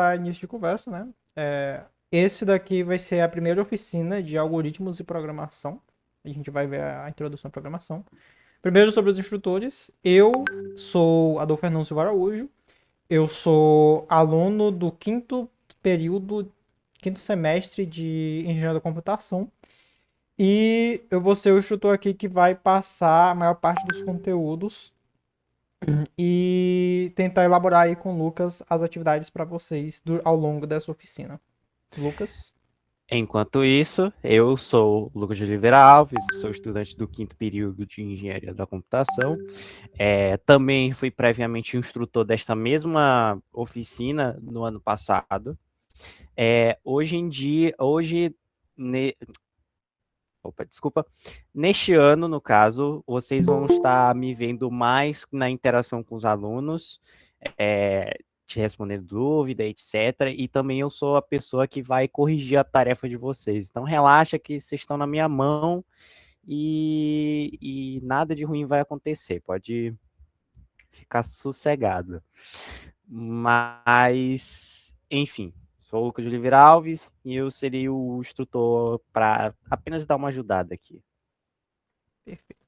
para início de conversa, né? Esse daqui vai ser a primeira oficina de algoritmos e programação. A gente vai ver a introdução à programação. Primeiro sobre os instrutores. Eu sou Adolfo Fernando Silva Araújo. Eu sou aluno do quinto semestre de Engenharia da Computação. E eu vou ser o instrutor aqui que vai passar a maior parte dos conteúdos e tentar elaborar aí com o Lucas as atividades para vocês ao longo dessa oficina. Lucas? Enquanto isso, eu sou o Lucas de Oliveira Alves, sou estudante do quinto período de Engenharia da Computação. Também fui previamente instrutor desta mesma oficina no ano passado. Hoje em dia, ne- desculpa, neste ano, no caso, vocês vão estar me vendo mais na interação com os alunos, te respondendo dúvida, etc. E também eu sou a pessoa que vai corrigir a tarefa de vocês. Então relaxa que vocês estão na minha mão e nada de ruim vai acontecer. Pode ficar sossegado. Mas, enfim, sou o Lucas de Oliveira Alves e eu seria o instrutor para apenas dar uma ajudada aqui. Perfeito.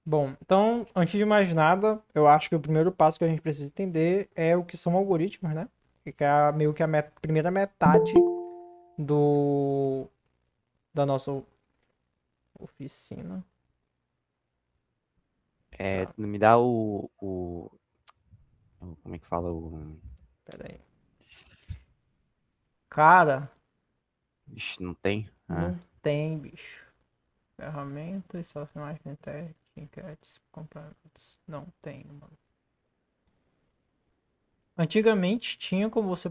Bom, então, antes de mais nada, eu acho que o primeiro passo que a gente precisa entender é o que são algoritmos, né? Que é meio que a primeira metade do da nossa oficina. Tá, Me dá como é que fala pera aí. Cara, Ixi, não tem? não tem, bicho. Ferramentas, selecionar teste, enquetes, complementos. Não tem, mano. Antigamente tinha como você.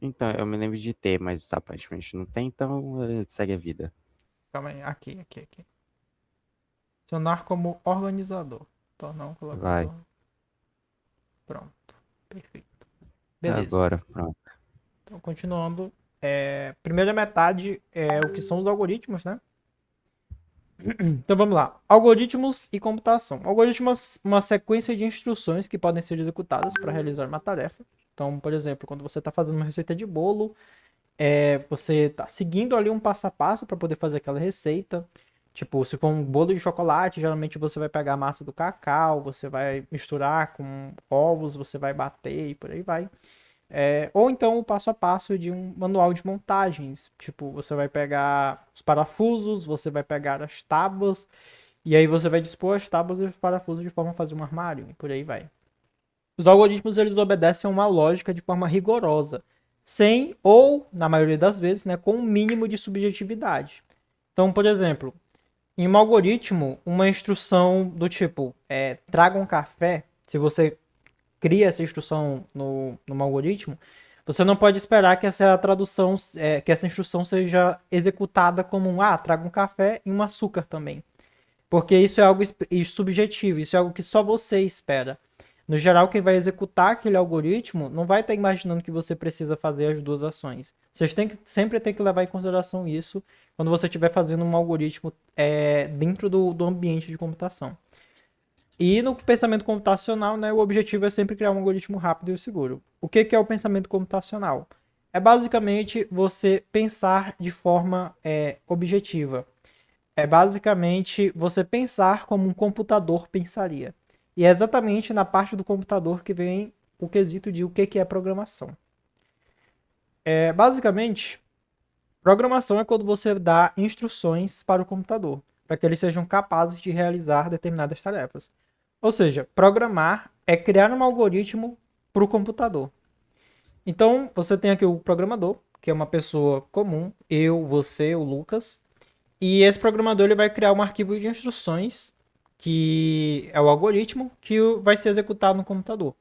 Então, eu me lembro de ter, mas aparentemente não tem, então segue a vida. Calma aí, aqui. Funcionar como organizador. Tornar um Vai, colaborador. Pronto. Perfeito. Beleza. agora, pronto. Então, continuando. Primeira metade é o que são os algoritmos, né? Então vamos lá. Algoritmos e computação. Algoritmos uma sequência de instruções que podem ser executadas para realizar uma tarefa. Então, por exemplo, quando você está fazendo uma receita de bolo, você está seguindo ali um passo a passo para poder fazer aquela receita. Tipo, se for um bolo de chocolate, geralmente você vai pegar a massa do cacau, você vai misturar com ovos, você vai bater e por aí vai. Ou então o passo a passo de um manual de montagens. Tipo, você vai pegar os parafusos, você vai pegar as tábuas, e aí você vai dispor as tábuas e os parafusos de forma a fazer um armário, e por aí vai. Os algoritmos eles obedecem a uma lógica de forma rigorosa, sem ou, na maioria das vezes, né, com um mínimo de subjetividade. Então, por exemplo, em um algoritmo, uma instrução do tipo traga um café, se você cria essa instrução no algoritmo, você não pode esperar que essa tradução, que essa instrução seja executada como traga um café e um açúcar também. Porque isso é algo subjetivo, isso é algo que só você espera. No geral, quem vai executar aquele algoritmo não vai estar imaginando que você precisa fazer as duas ações. Vocês sempre tem que levar em consideração isso quando você estiver fazendo um algoritmo dentro do ambiente de computação. E no pensamento computacional, né, o objetivo é sempre criar um algoritmo rápido e seguro. O que é o pensamento computacional? É basicamente você pensar de forma objetiva. É basicamente você pensar como um computador pensaria. E é exatamente na parte do computador que vem o quesito de o que é programação. Basicamente, programação é quando você dá instruções para o computador, para que eles sejam capazes de realizar determinadas tarefas. Ou seja, programar é criar um algoritmo para o computador. Então, você tem aqui o programador, que é uma pessoa comum, eu, você, o Lucas, e esse programador ele vai criar um arquivo de instruções, que é o algoritmo, que vai ser executado no computador.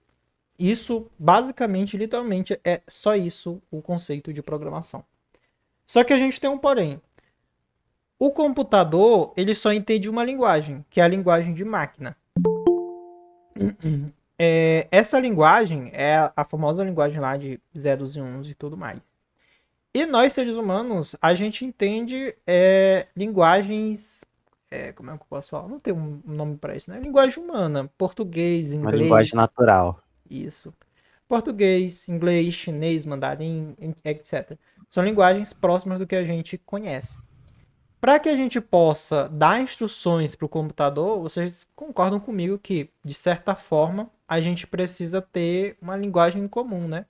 Isso, basicamente, literalmente, é só isso o conceito de programação. Só que a gente tem um porém. O computador, ele só entende uma linguagem, que é a linguagem de máquina. Essa linguagem é a famosa linguagem lá de zeros e uns e tudo mais. E nós, seres humanos, a gente entende linguagens como é que eu posso falar? Não tem um nome para isso, né? Linguagem humana. Português, Uma linguagem inglês, natural. isso. Português, inglês, chinês, mandarim, etc. São linguagens próximas do que a gente conhece. Para que a gente possa dar instruções para o computador, vocês concordam comigo que, de certa forma, a gente precisa ter uma linguagem comum, né?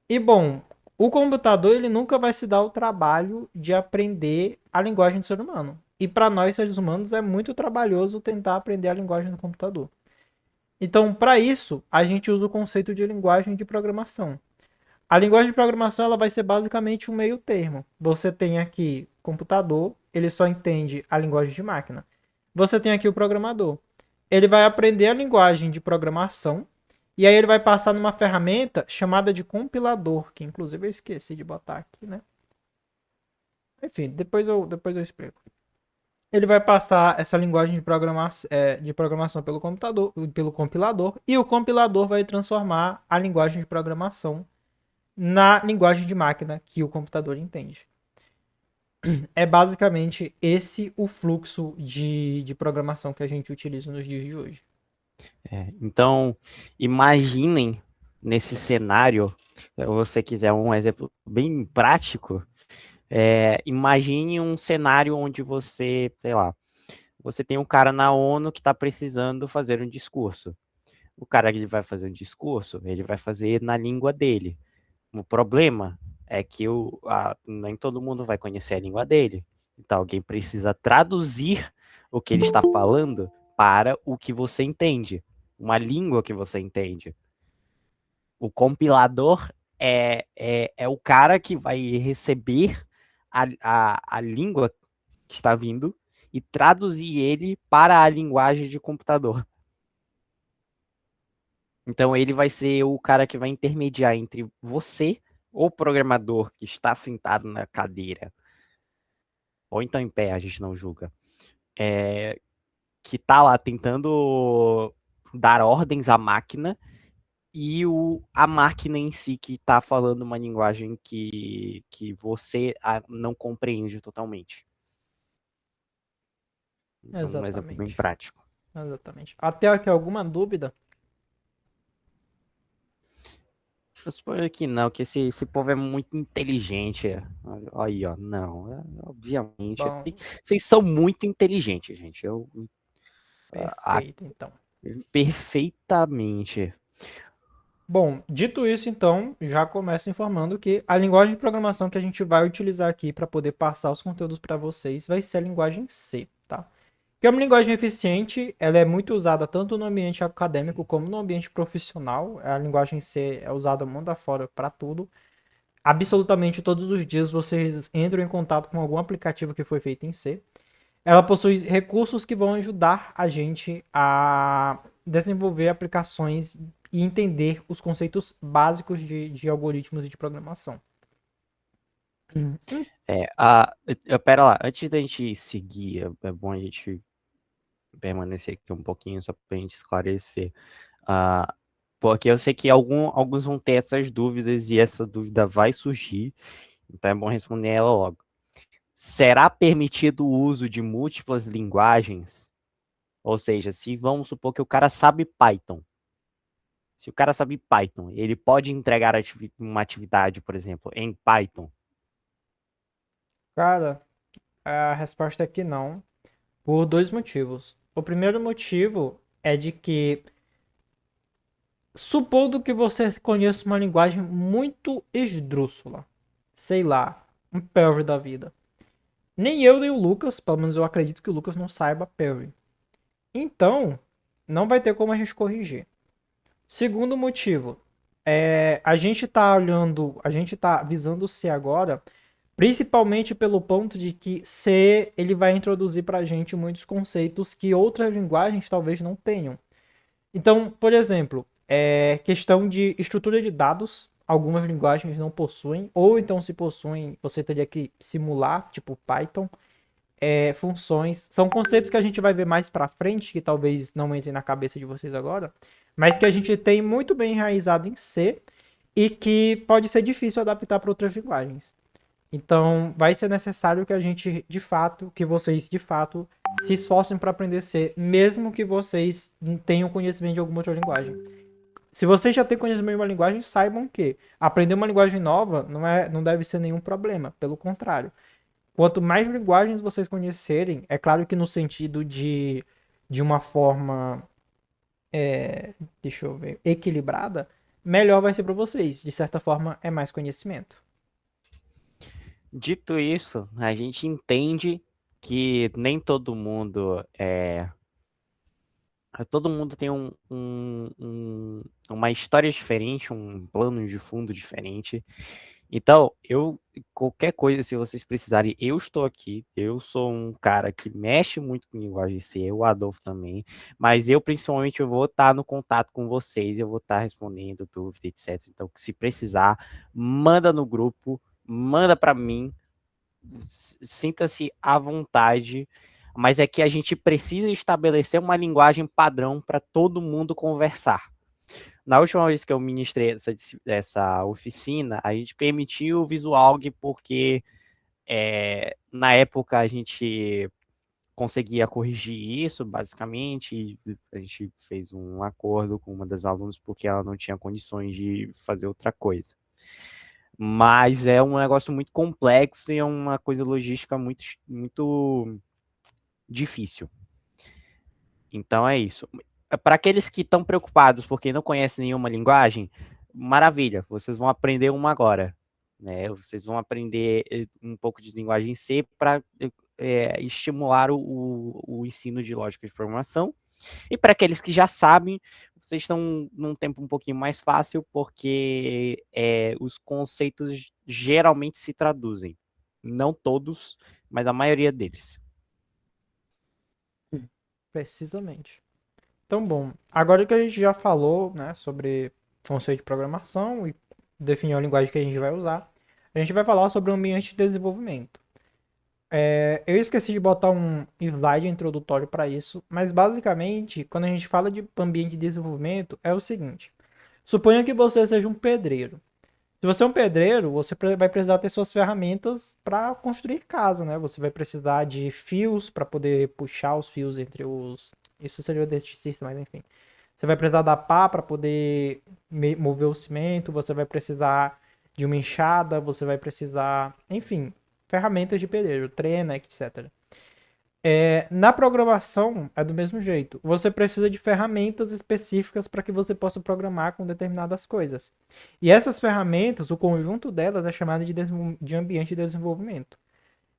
E bom, o computador ele nunca vai se dar o trabalho de aprender a linguagem do ser humano. E para nós, seres humanos, é muito trabalhoso tentar aprender a linguagem do computador. Então, para isso, a gente usa o conceito de linguagem de programação. A linguagem de programação ela vai ser basicamente um meio termo. Você tem aqui computador, ele só entende a linguagem de máquina. Você tem aqui o programador. Ele vai aprender a linguagem de programação e aí ele vai passar numa ferramenta chamada de compilador, que inclusive eu esqueci de botar aqui, né? Enfim, depois eu explico. Ele vai passar essa linguagem de programação pelo computador, pelo compilador, e o compilador vai transformar a linguagem de programação na linguagem de máquina que o computador entende. É basicamente esse o fluxo de programação que a gente utiliza nos dias de hoje. Então, imaginem nesse cenário, se você quiser um exemplo bem prático, imagine um cenário onde você, sei lá, você tem um cara na ONU que está precisando fazer um discurso. O cara que vai fazer um discurso, ele vai fazer na língua dele. O problema é que nem todo mundo vai conhecer a língua dele. Então, alguém precisa traduzir o que ele está falando para o que você entende. Uma língua que você entende. O compilador é o cara que vai receber a língua que está vindo e traduzir ele para a linguagem de computador. Então ele vai ser o cara que vai intermediar entre você, o programador que está sentado na cadeira, ou então em pé, a gente não julga, que está lá tentando dar ordens à máquina, e a máquina em si que está falando uma linguagem que você não compreende totalmente. Então, um exemplo bem Exatamente. prático. Exatamente. Até aqui alguma dúvida? Eu suponho que não, que esse povo é muito inteligente. Aí, ó, não, obviamente. Bom, Vocês são muito inteligentes, gente. A- perfeito, então. Perfeitamente. Bom, dito isso, então, já começo informando que a linguagem de programação que a gente vai utilizar aqui para poder passar os conteúdos para vocês vai ser a linguagem C, tá? Que é uma linguagem eficiente, ela é muito usada tanto no ambiente acadêmico como no ambiente profissional. A linguagem C é usada mundo afora para tudo. Absolutamente todos os dias vocês entram em contato com algum aplicativo que foi feito em C. Ela possui recursos que vão ajudar a gente a desenvolver aplicações e entender os conceitos básicos de algoritmos e de programação. Pera lá, antes da gente seguir, é bom a gente permanecer aqui um pouquinho só pra gente esclarecer. Ah, porque eu sei que alguns vão ter essas dúvidas e essa dúvida vai surgir, então é bom responder ela logo. Será permitido o uso de múltiplas linguagens? Ou seja, se vamos supor que o cara sabe Python. Se o cara sabe Python, ele pode entregar uma atividade, por exemplo, em Python. Cara, a resposta é que não, por dois motivos. O primeiro motivo é de que, supondo que você conheça uma linguagem muito esdrúxula, sei lá, um Perl da vida. Nem eu, nem o Lucas, pelo menos eu acredito que o Lucas não saiba Perl. Então, não vai ter como a gente corrigir. Segundo motivo, a gente tá olhando, a gente tá visando o C agora, principalmente pelo ponto de que C ele vai introduzir pra gente muitos conceitos que outras linguagens talvez não tenham. Então, por exemplo, questão de estrutura de dados, algumas linguagens não possuem, ou então se possuem, você teria que simular, tipo Python, funções. São conceitos que a gente vai ver mais pra frente, que talvez não entrem na cabeça de vocês agora, mas que a gente tem muito bem enraizado em C e que pode ser difícil adaptar para outras linguagens. Então, vai ser necessário que a gente, de fato, que vocês, de fato, se esforcem para aprender C, mesmo que vocês não tenham conhecimento de alguma outra linguagem. Se vocês já têm conhecimento de uma linguagem, saibam que aprender uma linguagem nova não deve ser nenhum problema. Pelo contrário. Quanto mais linguagens vocês conhecerem, é claro que no sentido de uma forma, deixa eu ver, equilibrada, melhor vai ser para vocês. De certa forma, é mais conhecimento. Dito isso, a gente entende que nem todo mundo todo mundo tem uma história diferente, um plano de fundo diferente. Então, qualquer coisa, se vocês precisarem, eu estou aqui. Eu sou um cara que mexe muito com linguagem C, o Adolfo também. Mas eu, principalmente, eu vou estar no contato com vocês, eu vou estar respondendo dúvida, etc. Então, se precisar, manda no grupo, manda para mim. Sinta-se à vontade, mas é que a gente precisa estabelecer uma linguagem padrão para todo mundo conversar. Na última vez que eu ministrei essa oficina, a gente permitiu o Visualg porque na época a gente conseguia corrigir isso, basicamente, e a gente fez um acordo com uma das alunas porque ela não tinha condições de fazer outra coisa. Mas é um negócio muito complexo e é uma coisa logística muito, muito difícil. Então é isso. Para aqueles que estão preocupados porque não conhecem nenhuma linguagem, maravilha, vocês vão aprender uma agora. Né? Vocês vão aprender um pouco de linguagem C para estimular o ensino de lógica de programação. E para aqueles que já sabem, vocês estão num tempo um pouquinho mais fácil, porque os conceitos geralmente se traduzem. Não todos, mas a maioria deles. Precisamente. Então, bom, agora que a gente já falou, né, sobre conceito de programação e definiu a linguagem que a gente vai usar, a gente vai falar sobre o ambiente de desenvolvimento. Eu esqueci de botar um slide introdutório para isso, mas basicamente, quando a gente fala de ambiente de desenvolvimento, é o seguinte: suponha que você seja um pedreiro. Se você é um pedreiro, você vai precisar ter suas ferramentas para construir casa, né? Você vai precisar de fios para poder puxar os fios entre os. Isso seria o eletricista, mas enfim. Você vai precisar da pá para poder mover o cimento. Você vai precisar de uma enxada. Você vai precisar, enfim, ferramentas de pedreiro, trena, etc. Na programação é do mesmo jeito. Você precisa de ferramentas específicas para que você possa programar com determinadas coisas. E essas ferramentas, o conjunto delas é chamado de ambiente de desenvolvimento.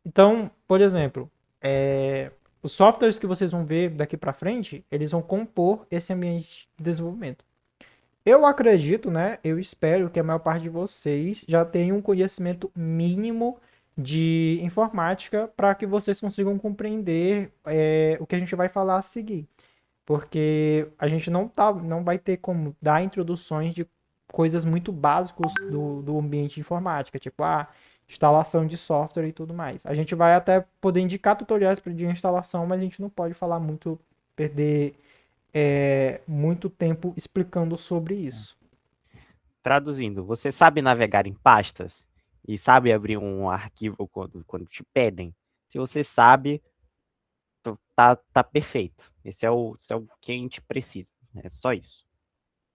Então, por exemplo, os softwares que vocês vão ver daqui para frente, eles vão compor esse ambiente de desenvolvimento. Eu acredito, né? Eu espero que a maior parte de vocês já tenha um conhecimento mínimo de informática para que vocês consigam compreender o que a gente vai falar a seguir. Porque a gente não vai ter como dar introduções de coisas muito básicas do ambiente de informática, tipo a instalação de software e tudo mais. A gente vai até poder indicar tutoriais de instalação, mas a gente não pode falar muito, perder muito tempo explicando sobre isso. Traduzindo, você sabe navegar em pastas e sabe abrir um arquivo quando te pedem? Se você sabe, tá perfeito. Esse é o que a gente precisa. É só isso.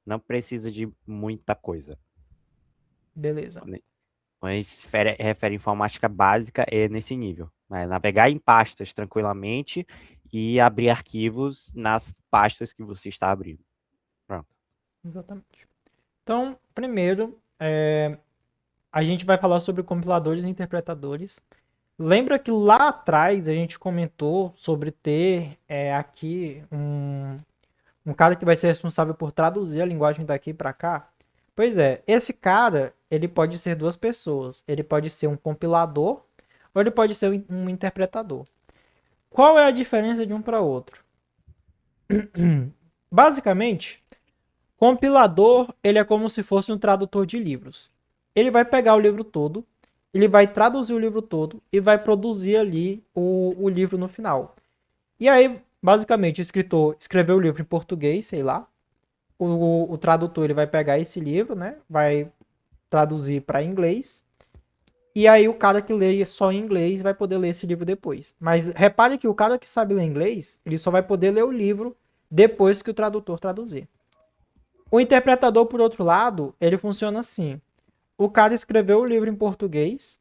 Não precisa de muita coisa. Beleza. Quando a gente se refere à informática básica, é nesse nível. Né? Navegar em pastas tranquilamente e abrir arquivos nas pastas que você está abrindo. Pronto. Exatamente. Então, primeiro, a gente vai falar sobre compiladores e interpretadores. Lembra que lá atrás a gente comentou sobre ter aqui um cara que vai ser responsável por traduzir a linguagem daqui para cá? Pois é, esse cara, ele pode ser duas pessoas. Ele pode ser um compilador ou ele pode ser um interpretador. Qual é a diferença de um para outro? Basicamente, compilador, ele é como se fosse um tradutor de livros. Ele vai pegar o livro todo, ele vai traduzir o livro todo e vai produzir ali o livro no final. E aí, basicamente, o escritor escreveu o livro em português, sei lá. O tradutor ele vai pegar esse livro, né? Vai traduzir para inglês. E aí o cara que lê só em inglês vai poder ler esse livro depois. Mas repare que o cara que sabe ler inglês, ele só vai poder ler o livro depois que o tradutor traduzir. O interpretador, por outro lado, ele funciona assim. O cara escreveu o livro em português.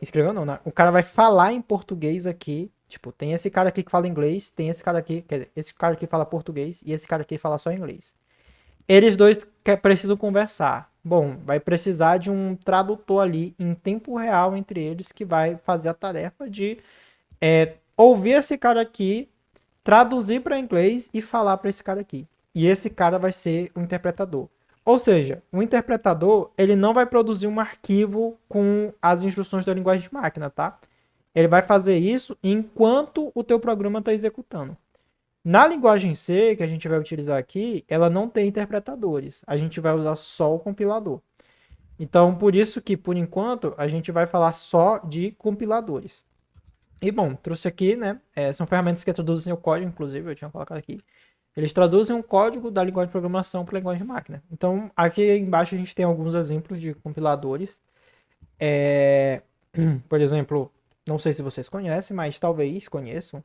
Escreveu não, né? O cara vai falar em português aqui. Tipo, tem esse cara aqui que fala inglês, tem esse cara aqui, quer dizer, esse cara aqui fala português e esse cara aqui fala só inglês. Eles dois precisam conversar. Bom, vai precisar de um tradutor ali em tempo real entre eles que vai fazer a tarefa de ouvir esse cara aqui, traduzir para inglês e falar para esse cara aqui. E esse cara vai ser o interpretador. Ou seja, o interpretador ele não vai produzir um arquivo com as instruções da linguagem de máquina, tá? Ele vai fazer isso enquanto o teu programa está executando. Na linguagem C, que a gente vai utilizar aqui, ela não tem interpretadores. A gente vai usar só o compilador. Então, por isso que, por enquanto, a gente vai falar só de compiladores. E, bom, trouxe aqui, né? São ferramentas que traduzem o código, inclusive, eu tinha colocado aqui. Eles traduzem um código da linguagem de programação para a linguagem de máquina. Então, aqui embaixo a gente tem alguns exemplos de compiladores. Por exemplo, não sei se vocês conhecem, mas talvez conheçam.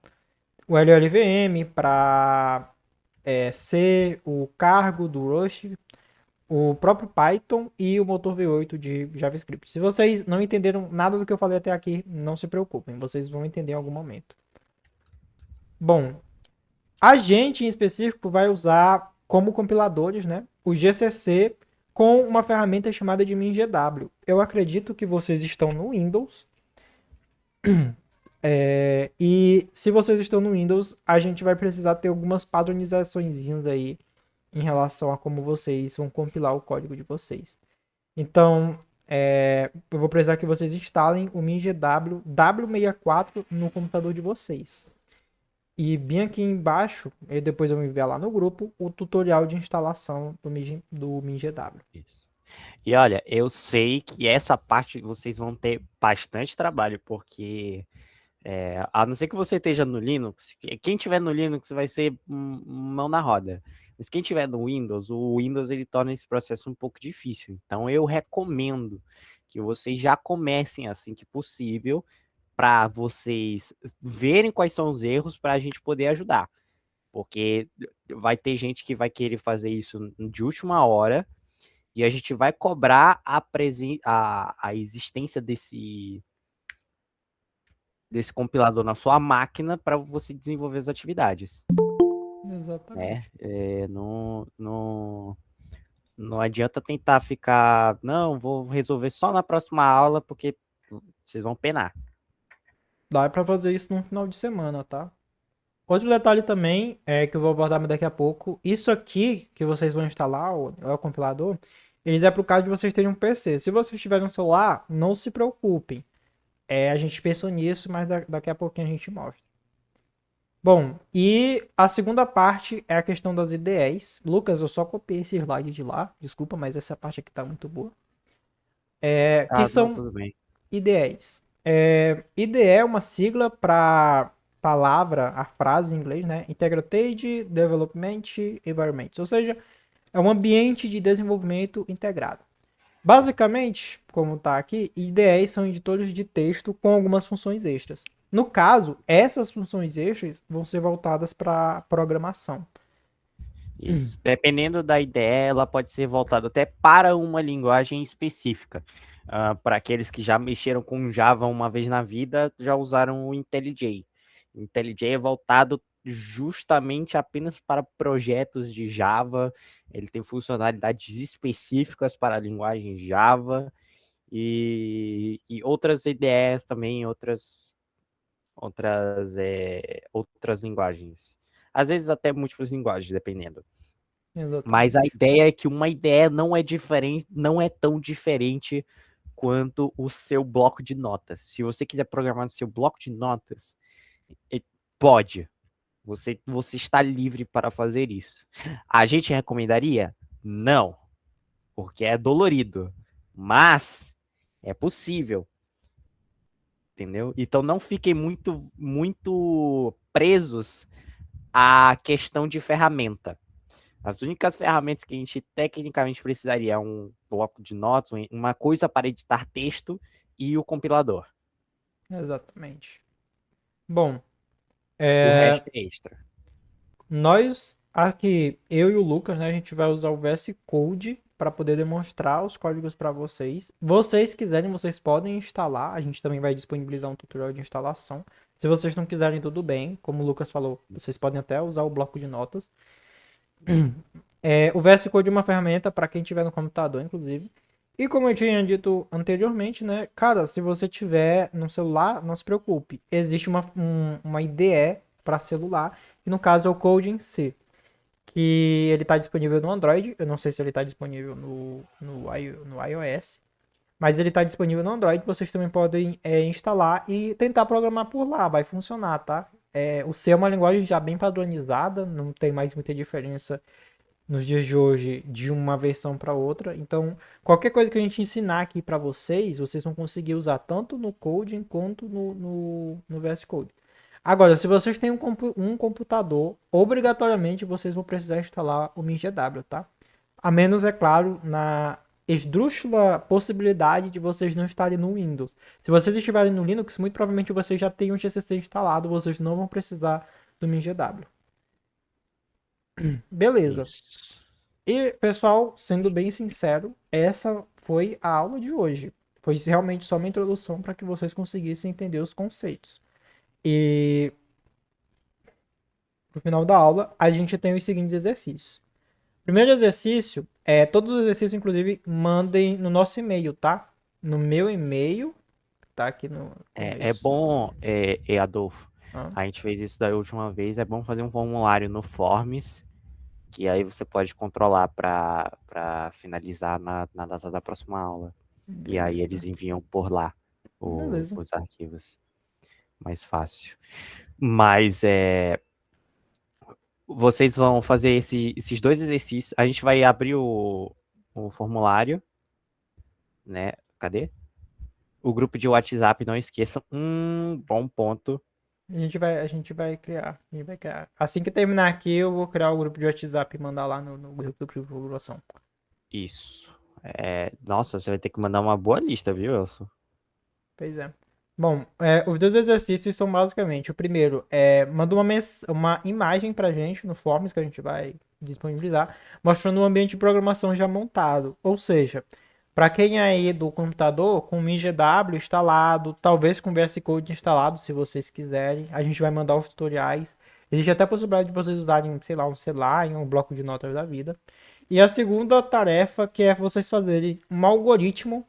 O LLVM para C, o Cargo do Rush, o próprio Python e o motor V8 de JavaScript. Se vocês não entenderam nada do que eu falei até aqui, não se preocupem, vocês vão entender em algum momento. Bom, a gente em específico vai usar como compiladores, né, o GCC com uma ferramenta chamada de MinGW. Eu acredito que vocês estão no Windows. E se vocês estão no Windows, a gente vai precisar ter algumas padronizações aí em relação a como vocês vão compilar o código de vocês. Então, eu vou precisar que vocês instalem o MinGW W64 no computador de vocês. E bem aqui embaixo, depois eu vou enviar lá no grupo, o tutorial de instalação do MinGW. Isso. E olha, eu sei que essa parte vocês vão ter bastante trabalho, porque a não ser que você esteja no Linux, quem tiver no Linux vai ser mão na roda. Mas quem tiver no Windows, o Windows ele torna esse processo um pouco difícil. Então eu recomendo que vocês já comecem assim que possível, para vocês verem quais são os erros para a gente poder ajudar. Porque vai ter gente que vai querer fazer isso de última hora e a gente vai cobrar a existência desse compilador na sua máquina para você desenvolver as atividades. Exatamente. Não adianta tentar ficar, não, vou resolver só na próxima aula, porque vocês vão penar. Dá para fazer isso no final de semana, tá? Outro detalhe também que eu vou abordar daqui a pouco. Isso aqui que vocês vão instalar, o compilador, eles é para o caso de vocês terem um PC. Se vocês tiverem um celular, não se preocupem. A gente pensou nisso, mas daqui a pouquinho a gente mostra. Bom, e a segunda parte é a questão das IDEs. Lucas, eu só copiei esse slide de lá. Desculpa, mas essa parte aqui tá muito boa. Que Não, são tudo bem. IDEs. IDE é uma sigla para palavra, a frase em inglês, né? Integrated Development Environment. Ou seja, é um ambiente de desenvolvimento integrado. Basicamente, como está aqui, IDEs são editores de texto com algumas funções extras. No caso, essas funções extras vão ser voltadas para programação. Isso. Dependendo da ideia, ela pode ser voltada até para uma linguagem específica. Para aqueles que já mexeram com Java uma vez na vida, já usaram o IntelliJ. O IntelliJ é voltado justamente apenas para projetos de Java. Ele tem funcionalidades específicas para a linguagem Java e outras IDEs também, outras linguagens. Às vezes até múltiplas linguagens, dependendo. Mas a Exatamente. ideia é que uma ideia não é diferente, não é tão diferente quanto o seu bloco de notas. Se você quiser programar no seu bloco de notas, pode. Você está livre para fazer isso. A gente recomendaria? Não, porque é dolorido. Mas é possível. Entendeu? Então não fiquem muito presos à questão de ferramenta. As únicas ferramentas que a gente tecnicamente precisaria é um bloco de notas, uma coisa para editar texto e o compilador. Exatamente. Bom, O resto é extra. nós aqui, eu e o Lucas, né, a gente vai usar o VS Code para poder demonstrar os códigos para vocês. Vocês quiserem, vocês podem instalar. A gente também vai disponibilizar um tutorial de instalação. Se vocês não quiserem, tudo bem. Como o Lucas falou, vocês podem até usar o bloco de notas. O VS Code é uma ferramenta para quem tiver no computador, inclusive. E como eu tinha dito anteriormente, né, cara, se você tiver no celular, não se preocupe. Existe uma IDE para celular, e no caso é o Code em C, que ele está disponível no Android. Eu não sei se ele está disponível no iOS, mas ele está disponível no Android. Vocês também podem instalar e tentar programar por lá, vai funcionar, tá? O C é uma linguagem já bem padronizada, não tem mais muita diferença nos dias de hoje de uma versão para outra. Então, qualquer coisa que a gente ensinar aqui para vocês, vocês vão conseguir usar tanto no Coding quanto no VS Code. Agora, se vocês têm um computador, obrigatoriamente vocês vão precisar instalar o MinGW, tá? A menos, é claro, na esdrúxula possibilidade de vocês não estarem no Windows. Se vocês estiverem no Linux, muito provavelmente vocês já têm o GCC instalado, vocês não vão precisar do MinGW. Beleza. Isso. E, pessoal, sendo bem sincero, essa foi a aula de hoje. Foi realmente só uma introdução para que vocês conseguissem entender os conceitos. E no final da aula, a gente tem os seguintes exercícios. Primeiro exercício todos os exercícios, inclusive, mandem no nosso e-mail, tá? No meu e-mail, tá aqui no É começo. bom, Adolfo, Ah, a gente fez isso da última vez, é bom fazer um formulário no Forms, que aí você pode controlar para finalizar na data da próxima aula. E aí beleza. eles enviam por lá Beleza. os arquivos. Mais fácil. Mas vocês vão fazer esses dois exercícios. A gente vai abrir o formulário, né? Cadê? O grupo de WhatsApp, não esqueçam. Bom ponto. A gente vai criar. A gente vai criar. Assim que terminar aqui, eu vou criar o grupo de WhatsApp e mandar lá no grupo do Grupo de Programação. Isso. Nossa, você vai ter que mandar uma boa lista, viu, Elson? Pois é. Bom, os dois exercícios são basicamente: o primeiro manda uma imagem pra gente no Forms que a gente vai disponibilizar, mostrando um ambiente de programação já montado. Ou seja, para quem é aí do computador, com o MinGW instalado, talvez com o VS Code instalado, se vocês quiserem, a gente vai mandar os tutoriais. Existe até a possibilidade de vocês usarem, sei lá, um celular, um bloco de notas da vida. E a segunda tarefa, que é vocês fazerem um algoritmo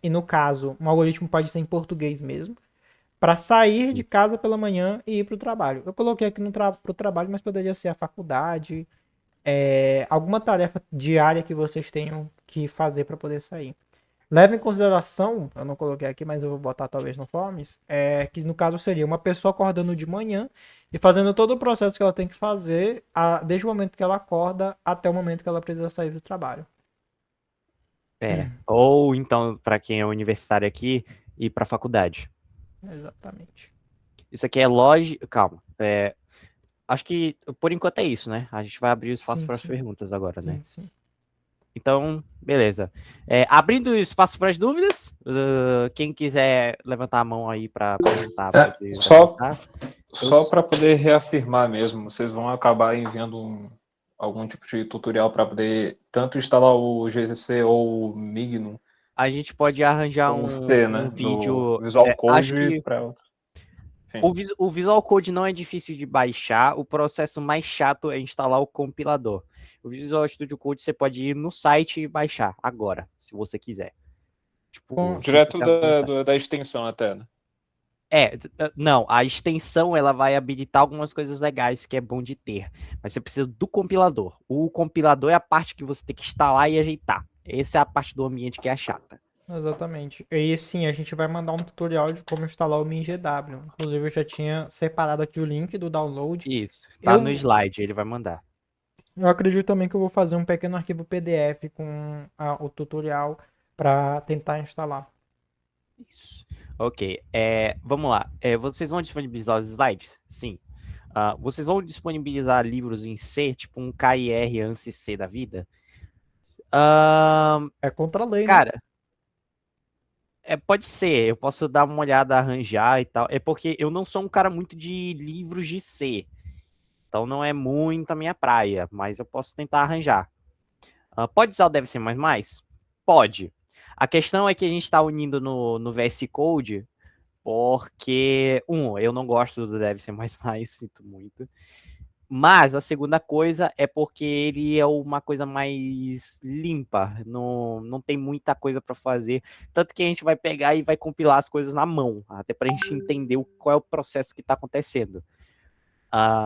e no caso, um algoritmo pode ser em português mesmo, para sair de casa pela manhã e ir para o trabalho. Eu coloquei aqui para o trabalho, mas poderia ser a faculdade, alguma tarefa diária que vocês tenham que fazer para poder sair. Leve em consideração, eu não coloquei aqui, mas eu vou botar talvez no Forms, que no caso seria uma pessoa acordando de manhã e fazendo todo o processo que ela tem que fazer, desde o momento que ela acorda até o momento que ela precisa sair do trabalho. Ou então, para quem é universitário aqui, ir para a faculdade. Exatamente. Isso aqui é lógico. Calma. Acho que por enquanto é isso, né? A gente vai abrir o espaço Sim, para as sim, perguntas agora, né? sim, sim. Então, beleza. Abrindo espaço para as dúvidas, quem quiser levantar a mão aí para perguntar, pode Só, levantar. só para poder reafirmar mesmo, vocês vão acabar enviando algum tipo de tutorial para poder tanto instalar o GCC ou o Mignum A gente pode arranjar com o C, um né? Do vídeo. Visual Acho Code que para. o Visual Code não é difícil de baixar, o processo mais chato é instalar o compilador. O Visual Studio Code você pode ir no site e baixar agora, se você quiser. Tipo, Direto sinta-se à vontade. da extensão até, né? Não, a extensão ela vai habilitar algumas coisas legais que é bom de ter, mas você precisa do compilador. O compilador é a parte que você tem que instalar e ajeitar. Essa é a parte do ambiente que é a chata. Exatamente. E sim, a gente vai mandar um tutorial de como instalar o MinGW. Inclusive, eu já tinha separado aqui o link do download. Isso, tá no Eu, slide, ele vai mandar. eu acredito também que eu vou fazer um pequeno arquivo PDF com o tutorial para tentar instalar. Isso. Ok, vamos lá. Vocês vão disponibilizar os slides? Sim. Vocês vão disponibilizar livros em C, tipo um KIR ANSI C da vida? Ah, É contra a lei, né? cara, pode ser, eu posso dar uma olhada, arranjar e tal. É porque eu não sou um cara muito de livros de C. Então não é muito a minha praia, mas eu posso tentar arranjar. Pode usar o Deve Ser Mais Mais? Pode. A questão é que a gente está unindo no VS Code porque, eu não gosto do Deve Ser Mais Mais, sinto muito. Mas a segunda coisa é porque ele é uma coisa mais limpa, não tem muita coisa para fazer. Tanto que a gente vai pegar e vai compilar as coisas na mão, até para a gente entender qual é o processo que está acontecendo.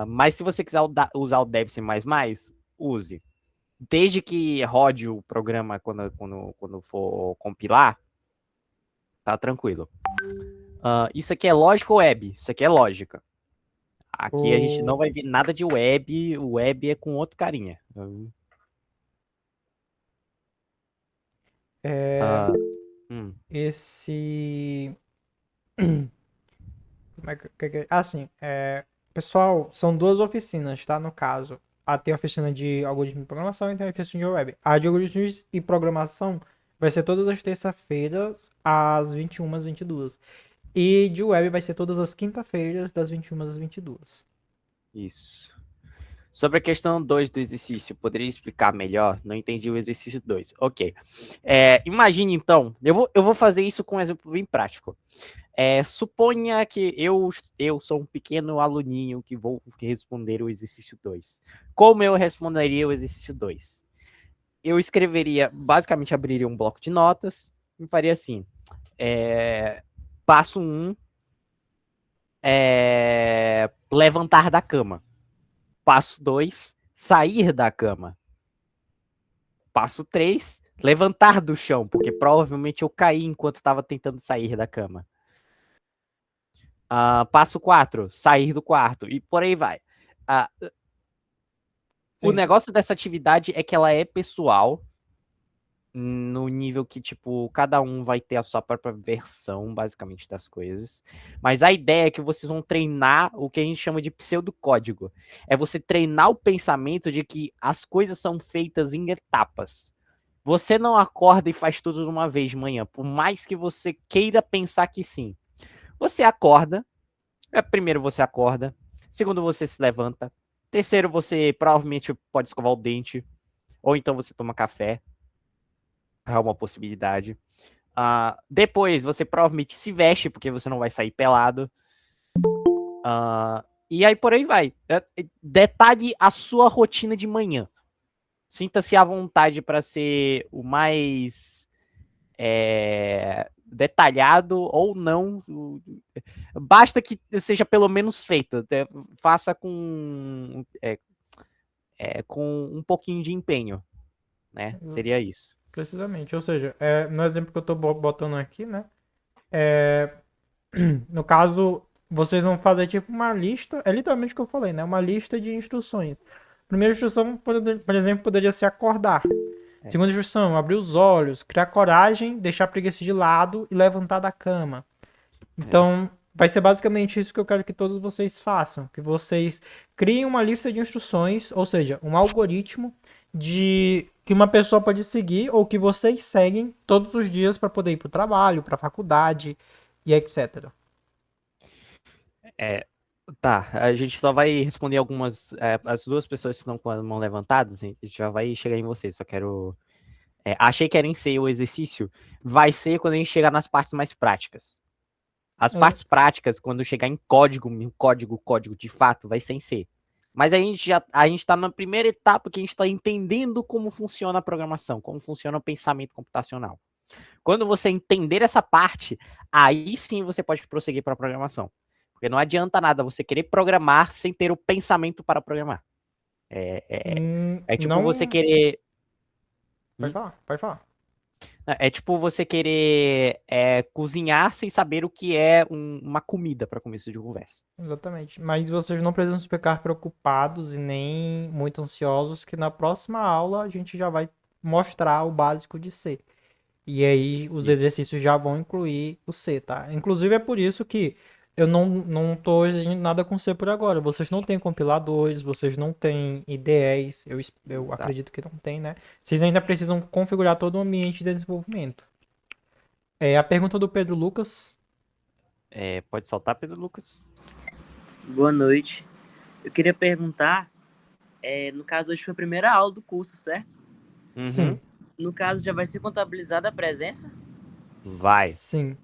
Mas se você quiser usar o Deve Ser Mais Mais, use. Desde que rode o programa quando for compilar, tá tranquilo. Isso aqui é lógica ou web? Isso aqui é lógica. Aqui a gente não vai ver nada de web, o web é com outro carinha. Esse. Como é que. Assim, pessoal, são duas oficinas, tá? No caso. Tem a oficina de algoritmo de programação e tem a oficina de web. A de algoritmos e programação vai ser todas as terças-feiras, às 21 às 22. E de web vai ser todas as quinta-feiras, das 21 às 22. Isso. Sobre a questão 2 do exercício, poderia explicar melhor? Não entendi o exercício 2. Ok. Imagine então, eu vou fazer isso com um exemplo bem prático. Suponha que eu sou um pequeno aluninho que vou responder o exercício 2. Como eu responderia o exercício 2? Eu escreveria, basicamente abriria um bloco de notas e faria assim. Passo 1, levantar da cama. Passo 2, sair da cama. Passo 3, levantar do chão, porque provavelmente eu caí enquanto estava tentando sair da cama. Passo 4, sair do quarto. E por aí vai. O negócio dessa atividade é que ela é pessoal, no nível que, tipo, cada um vai ter a sua própria versão, basicamente, das coisas. Mas a ideia é que vocês vão treinar o que a gente chama de pseudocódigo. É você treinar o pensamento de que as coisas são feitas em etapas. Você não acorda e faz tudo de uma vez de manhã, por mais que você queira pensar que sim. Você acorda, primeiro você acorda, segundo você se levanta, terceiro você provavelmente pode escovar o dente, ou então você toma café. É uma possibilidade. Depois você provavelmente se veste, porque você não vai sair pelado. E aí por aí vai. Detalhe a sua rotina de manhã. Sinta-se à vontade para ser o mais detalhado ou não. Basta que seja pelo menos feito. Faça com um pouquinho de empenho, né? Seria isso. Precisamente. Ou seja, no exemplo que eu tô botando aqui, né? No caso, vocês vão fazer tipo uma lista. É literalmente o que eu falei, né? Uma lista de instruções. Primeira instrução, por exemplo, poderia ser acordar. Segunda instrução, abrir os olhos, criar coragem, deixar a preguiça de lado e levantar da cama. Então, vai ser basicamente isso que eu quero que todos vocês façam. Que vocês criem uma lista de instruções, ou seja, um algoritmo que uma pessoa pode seguir ou que vocês seguem todos os dias para poder ir para o trabalho, para a faculdade e etc. Tá, a gente só vai responder algumas. As duas pessoas que estão com a mão levantadas, a gente já vai chegar em vocês. Só quero. Achei que era em ser o exercício. Vai ser quando a gente chegar nas partes mais práticas. As partes práticas, quando chegar em código de fato, vai ser em C. Mas a gente tá na primeira etapa que a gente está entendendo como funciona a programação, como funciona o pensamento computacional. Quando você entender essa parte, aí sim você pode prosseguir para a programação. Porque não adianta nada você querer programar sem ter o pensamento para programar. Tipo não... você querer. Pode falar. É tipo você querer cozinhar sem saber o que é uma comida para começo de conversa. Exatamente. Mas vocês não precisam ficar preocupados e nem muito ansiosos, que na próxima aula a gente já vai mostrar o básico de C. E aí os exercícios já vão incluir o C, tá? Inclusive é por isso que eu não tô exigindo nada com C por agora. Vocês não têm compiladores, vocês não têm IDEs, eu Exato. acredito que não tem, né? Vocês ainda precisam configurar todo o ambiente de desenvolvimento. A pergunta do Pedro Lucas. Pode soltar, Pedro Lucas? Boa noite. Eu queria perguntar, no caso hoje foi a primeira aula do curso, certo? Uhum. Sim. No caso já vai ser contabilizada a presença? Vai. Sim.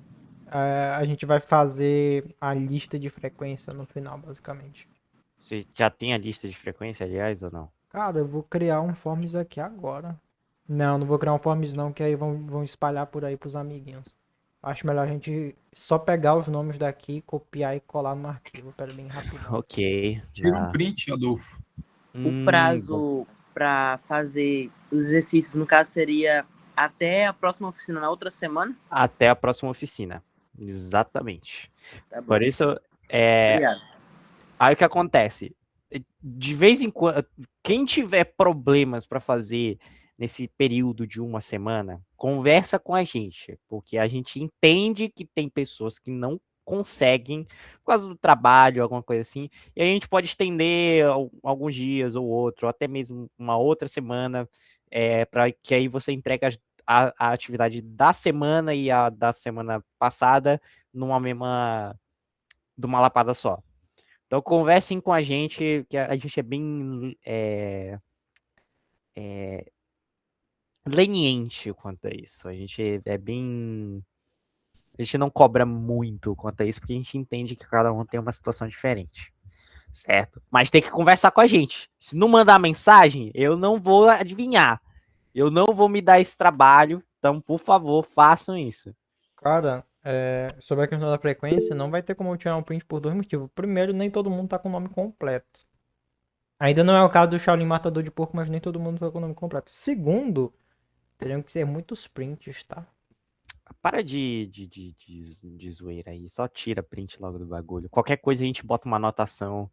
A gente vai fazer a lista de frequência no final, basicamente. Você já tem a lista de frequência, aliás, ou não? Cara, eu vou criar um forms aqui agora. Não vou criar um forms não, que aí vão espalhar por aí pros amiguinhos. Acho melhor a gente só pegar os nomes daqui, copiar e colar no arquivo. Pera bem rapidão. Ok. Tira um print, Adolfo. O prazo para fazer os exercícios, no caso, seria até a próxima oficina na outra semana? Até a próxima oficina. Exatamente. Tá bom. Por isso, Obrigado. aí o que acontece? De vez em quando, quem tiver problemas para fazer nesse período de uma semana, conversa com a gente, porque a gente entende que tem pessoas que não conseguem por causa do trabalho, alguma coisa assim, e a gente pode estender alguns dias ou outro, ou até mesmo uma outra semana, para que aí você entregue a atividade da semana e a da semana passada numa mesma, de uma lapada só. Então conversem com a gente, que a gente é bem leniente quanto a isso. A gente é bem. A gente não cobra muito quanto a isso, porque a gente entende que cada um tem uma situação diferente. Certo? Mas tem que conversar com a gente. Se não mandar mensagem, eu não vou adivinhar. Eu não vou me dar esse trabalho. Então, por favor, façam isso. Cara, sobre a questão da frequência, não vai ter como eu tirar um print por dois motivos. Primeiro, nem todo mundo tá com o nome completo. Ainda não é o caso do Shaolin Matador de Porco, mas nem todo mundo tá com o nome completo. Segundo, teriam que ser muitos prints, tá? Para de zoeira aí. Só tira print logo do bagulho. Qualquer coisa a gente bota uma anotação.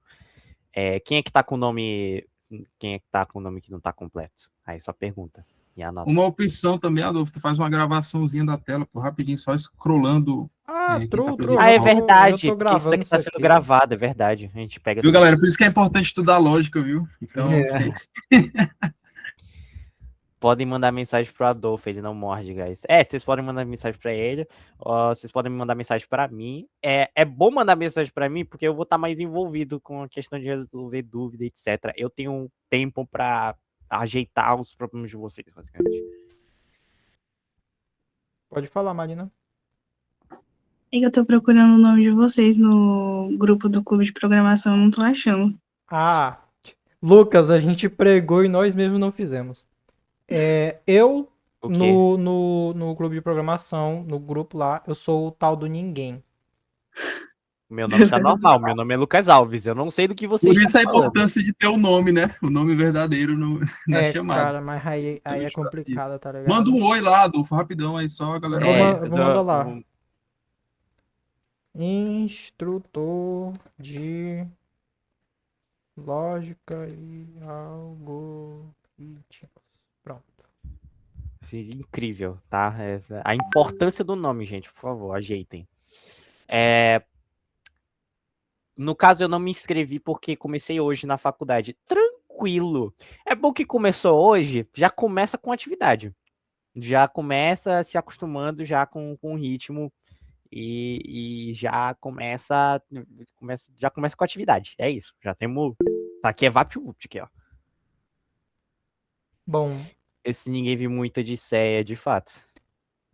Quem é que tá com o nome. Quem é que tá com o nome que não tá completo? Aí só pergunta. E anota. Uma opção também, Adolfo, tu faz uma gravaçãozinha da tela, por rapidinho, só scrollando. Quem tá True. apresentando. Ah, é Eu verdade. tô Porque isso gravando daqui tá isso sendo aqui. gravado, é verdade. A gente pega. Viu, galera? Por isso que é importante estudar lógica, viu? Então, sempre. Podem mandar mensagem pro Adolfo, ele não morde, guys. Vocês podem mandar mensagem pra ele, vocês podem me mandar mensagem pra mim. É bom mandar mensagem pra mim, porque eu vou estar mais envolvido com a questão de resolver dúvida, etc. Eu tenho um tempo pra ajeitar os problemas de vocês, basicamente. Pode falar, Marina. É que eu tô procurando o nome de vocês no grupo do clube de programação, não tô achando. Lucas, a gente pregou e nós mesmos não fizemos. Eu, O quê? no clube de programação, no grupo lá, eu sou o tal do ninguém. Meu nome tá normal, meu nome é Lucas Alves, eu não sei do que vocês Por isso estão a falando. importância de ter o nome, né? O nome verdadeiro na chamada. Cara, mas aí é complicado, tá ligado? Manda um oi lá, Adolfo, rapidão, aí só a galera. Eu vou mandar lá. Instrutor de lógica e algoritmos. Pronto. Incrível, tá? A importância do nome, gente, por favor, ajeitem. No caso, eu não me inscrevi porque comecei hoje na faculdade. Tranquilo. É bom que começou hoje, já começa com atividade. Já começa se acostumando já com o ritmo e já começa com a atividade. É isso. Já temos. Tá aqui é VaptVupt aqui, ó. Bom, Esse ninguém viu muita Odisseia, de fato.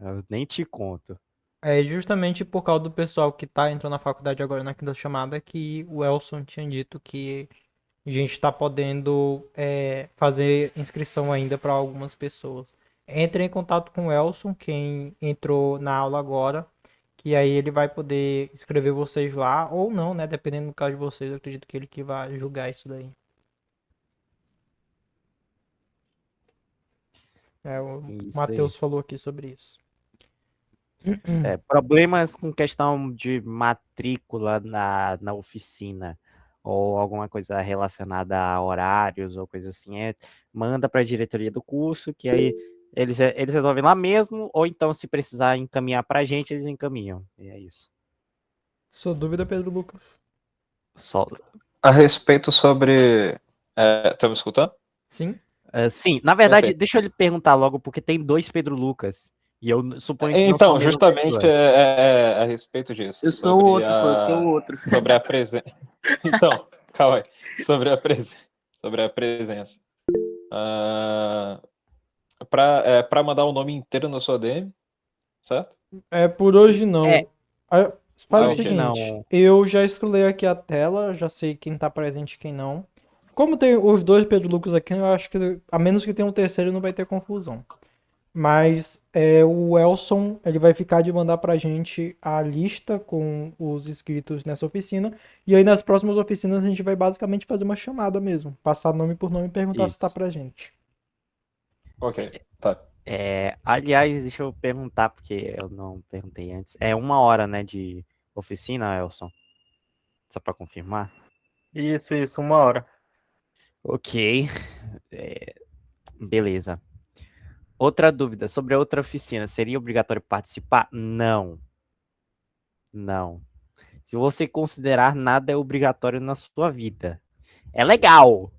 Eu nem te conto. é justamente por causa do pessoal que tá entrando na faculdade agora na quinta chamada que o Elson tinha dito que a gente tá podendo fazer inscrição ainda para algumas pessoas. Entre em contato com o Elson, quem entrou na aula agora, que aí ele vai poder escrever vocês lá, ou não, né? Dependendo do caso de vocês, eu acredito que ele que vai julgar isso daí. O Isso Matheus aí. falou aqui sobre isso. Problemas com questão de matrícula na oficina ou alguma coisa relacionada a horários ou coisa assim, manda para a diretoria do curso, que aí eles resolvem lá mesmo, ou então se precisar encaminhar para a gente, eles encaminham. E é isso. Sua dúvida, Pedro Lucas? Só, A respeito sobre. Tá me escutando? Sim? sim, na verdade, Perfeito. deixa eu lhe perguntar logo, porque tem 2 Pedro Lucas. E eu suponho que não são Então, a mesma justamente pessoa. é a respeito disso. Eu sou o outro, pô, eu sou o outro. Sobre a presença. Então, calma aí. Sobre a presença. Para mandar o nome inteiro na sua DM, certo? Por hoje É, não. Faz o hoje Ok. seguinte, não. eu já escrolei aqui a tela, já sei quem tá presente e quem não. Como tem os dois Pedro Lucas aqui, eu acho que, a menos que tenha um terceiro, não vai ter confusão. Mas o Elson, ele vai ficar de mandar pra gente a lista com os inscritos nessa oficina. E aí nas próximas oficinas a gente vai basicamente fazer uma chamada mesmo. Passar nome por nome e perguntar se tá Isso. pra gente. Ok, tá. Aliás, deixa eu perguntar, porque eu não perguntei antes. É 1 hora, né, de oficina, Elson? Só pra confirmar. Isso, 1 hora. Ok, beleza. Outra dúvida sobre a outra oficina. Seria obrigatório participar? Não. Não. Se você considerar, nada é obrigatório na sua vida. É legal.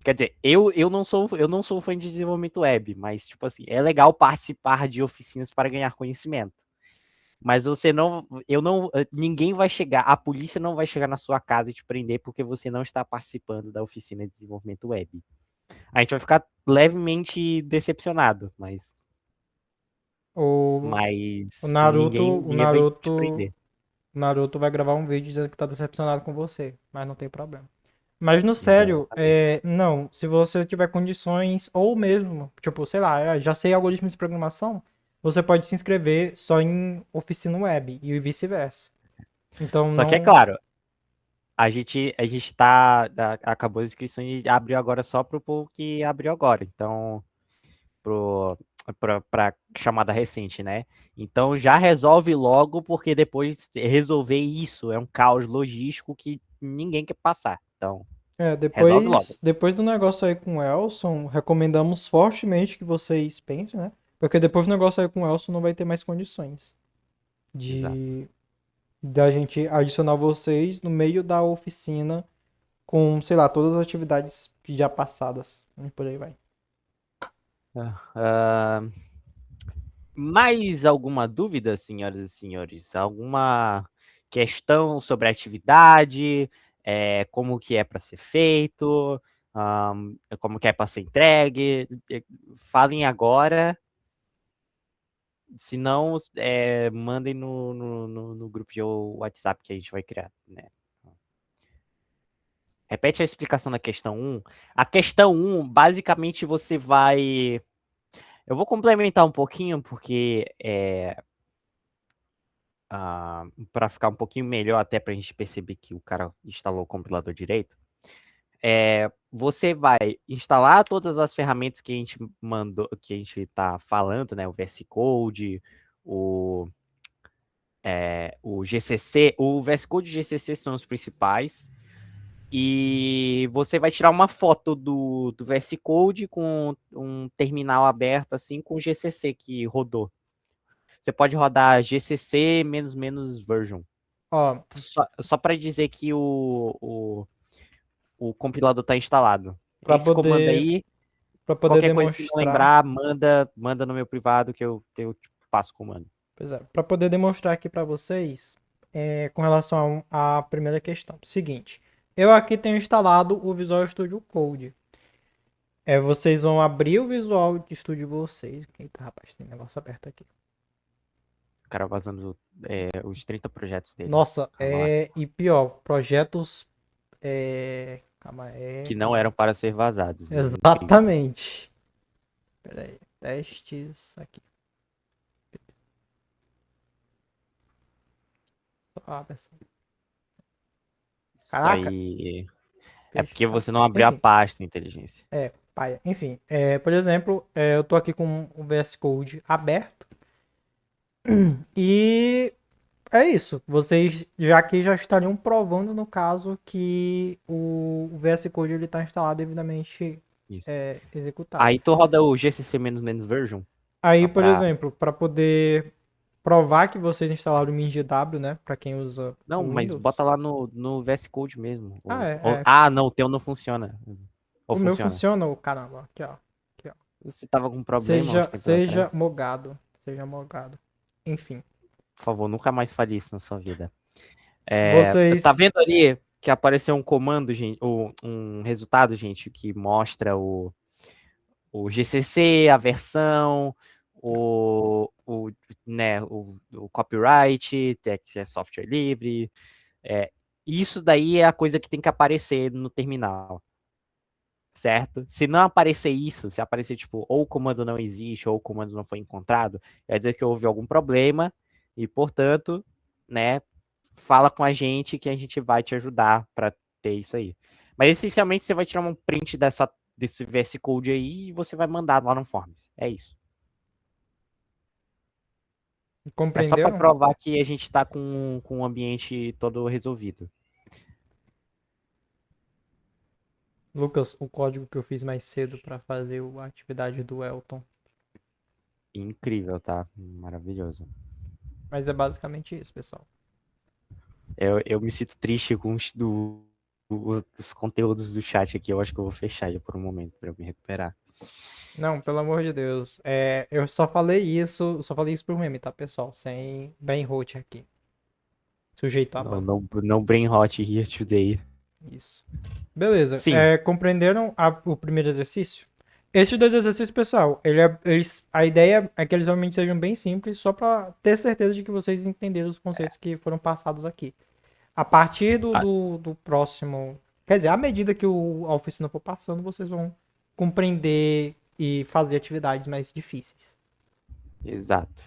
Quer dizer, eu não sou fã de desenvolvimento web, mas, tipo assim, é legal participar de oficinas para ganhar conhecimento. Mas você não, eu não, ninguém vai chegar, a polícia não vai chegar na sua casa e te prender porque você não está participando da oficina de desenvolvimento web. A gente vai ficar levemente decepcionado, mas, O, o mas Naruto, ninguém, o ninguém vai te Naruto, prender. o Naruto vai gravar um vídeo dizendo que tá decepcionado com você, mas não tem problema. Mas no sério, Exatamente. não, se você tiver condições, ou mesmo, tipo, sei lá, já sei algoritmos de programação, você pode se inscrever só em oficina web e vice-versa. Então Só que é não. claro, a gente acabou as inscrições e abriu agora só pro povo que abriu agora. Então, para chamada recente, né? Então já resolve logo, porque depois resolver isso é um caos logístico que ninguém quer passar. Então, resolve logo. Depois do negócio aí com o Elson, recomendamos fortemente que vocês pensem, né? Porque depois do negócio aí com o Elson não vai ter mais condições Exato. de da gente adicionar vocês no meio da oficina com, sei lá, todas as atividades já passadas. E por aí vai. Ah, mais alguma dúvida, senhoras e senhores? Alguma questão sobre a atividade? Como que é para ser feito? Como que é para ser entregue? Falem agora. Se não, mandem no grupo de WhatsApp que a gente vai criar, né? Repete a explicação da questão 1. A questão 1, basicamente, você vai... Eu vou complementar um pouquinho, porque para ficar um pouquinho melhor, até para a gente perceber que o cara instalou o compilador direito, você vai instalar todas as ferramentas que a gente mandou, que a gente está falando, né? O VS Code, o GCC, o VS Code e o GCC são os principais. E você vai tirar uma foto do VS Code com um terminal aberto, assim, com o GCC que rodou. Você pode rodar GCC -- version. Ó, Só para dizer que o compilador está instalado. para Esse comando poder aí, para poder qualquer coisa, se não demonstrar, lembrar, manda no meu privado que eu passo o comando. pois é, para poder demonstrar aqui para vocês, com relação à primeira questão. Seguinte, eu aqui tenho instalado o Visual Studio Code. Vocês vão abrir o Visual Studio de vocês. Eita, rapaz, tem negócio aberto aqui. O cara vazando os 30 projetos dele. Nossa, Calma lá. e pior, projetos. Calma, Que não calma. eram para ser vazados. Exatamente. Pera aí, testes aqui. Pessoal. Isso Caraca. aí. É porque Fechado. você não abriu a Enfim, pasta inteligência. paia. Enfim, por exemplo, eu tô aqui com o VS Code aberto. E é isso. Vocês já estariam provando, no caso, que o VS Code ele está instalado devidamente Isso. executado. Aí tu roda o GCC -- version. Aí, Só por pra... exemplo, para poder provar que vocês instalaram o MinGW, né? Pra quem usa Não, o mas Windows. bota lá no VS Code mesmo. Não, o teu não funciona. Ou O meu funciona? funciona, caramba. Aqui, ó. Você tava com problema uns tempos Seja atrás. mogado. Seja mogado. Enfim. Por favor, nunca mais fale isso na sua vida. Vocês... Tá vendo ali que apareceu um comando, gente, um resultado, gente, que mostra o GCC, a versão, né, o copyright, que é software livre. Isso daí é a coisa que tem que aparecer no terminal. Certo? Se não aparecer isso, se aparecer, tipo, ou o comando não existe, ou o comando não foi encontrado, quer dizer que houve algum problema e, portanto, né, fala com a gente que a gente vai te ajudar para ter isso aí. Mas, essencialmente, você vai tirar um print desse VS Code aí e você vai mandar lá no Forms. É isso. É só Compreenderam? para provar que a gente está com o ambiente todo resolvido. Lucas, o código que eu fiz mais cedo pra fazer a atividade do Elton. Incrível, tá? Maravilhoso. Mas é basicamente isso, pessoal. Eu me sinto triste com os conteúdos do chat aqui. Eu acho que eu vou fechar ele por um momento para eu me recuperar. Não, pelo amor de Deus. Eu só falei isso por meme, tá, pessoal? Sem Ben Roth aqui. Sujeito a ban. Não brain hot here today. Isso. Beleza. Sim. Compreenderam o primeiro exercício? Esses dois exercícios, pessoal, a ideia é que eles realmente sejam bem simples, só pra ter certeza de que vocês entenderam os conceitos que foram passados aqui. A partir do próximo... Quer dizer, à medida que a oficina for passando, vocês vão compreender e fazer atividades mais difíceis. Exato.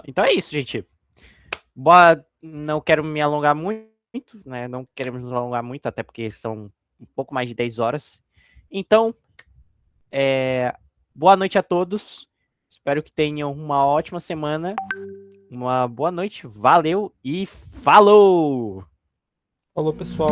Então é isso, gente. Não quero me alongar muito, né? Não queremos nos alongar muito, até porque são um pouco mais de 10 horas. Então, boa noite a todos. Espero que tenham uma ótima semana. Uma boa noite. Valeu e falou! Falou, pessoal.